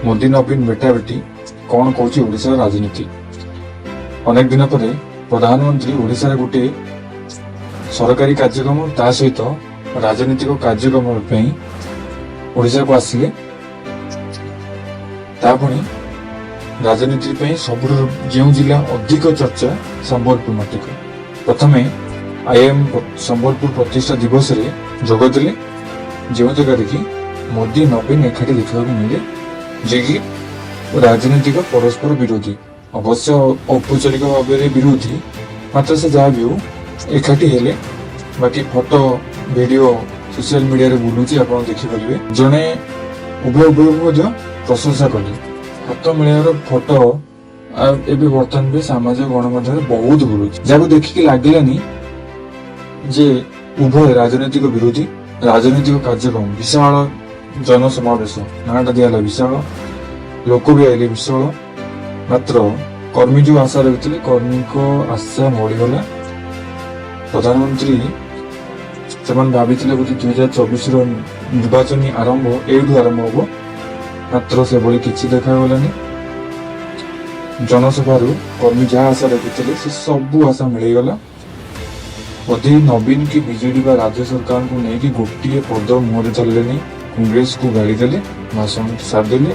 मोदी नवीन बेटाबेटी कौन कौच ओडिशा राजनीति। अनेक दिन पर प्रधानमंत्री ओडिशा गोटे सरकारी कार्यक्रम ता सहित राजनीतिक कार्यक्रम ओडिशा को आसिले। तापुणी राजनीति सब जो जिला अधिक चर्चा संबलपुर मटिक प्रथम आईएम संबलपुर प्रतिष्ठा दिवस रे जोगदेले जो जगह कि मोदी नवीन एकाठी देखा मिले जे कि राजनीतिक परस्पर विरोधी अवश्य औपचारिक भाव में विरोधी मात्र से जहाँ भी हो एकाठी हेले बाकी फोटो वीडियो सोशल मीडिया रे बुलूची आप देखिपारे जड़े उभय उभय को प्रशंसा कले हाथ मिलार फोटो एवं बर्तमान भी सामाजिक गणमाध्यम बहुत बुलूची जहाँ देखिक लगलानी जे उभय राजनीतिक विरोधी राजनीतिक कार्यक्रम विशाल जनसमावेश नाटा दिया विशाल लोक भी आए विशाल मात्र कर्मी जो आशा रही कर्मी को आशा मरीगला। प्रधानमंत्री से भावी बोधे 2024 निर्वाचन आरंभ एठू आरंभ हम मात्र से भली किसी देखागलानी। जनसभार कर्मी जहाँ आशा रखी से सबू आशा मिलगला। बोधे नवीन की बीजेडी बा राज्य सरकार को लेकिन गोटे पद मुहर चलने कांग्रेस को गाड़ी देले भाषण सारदेले।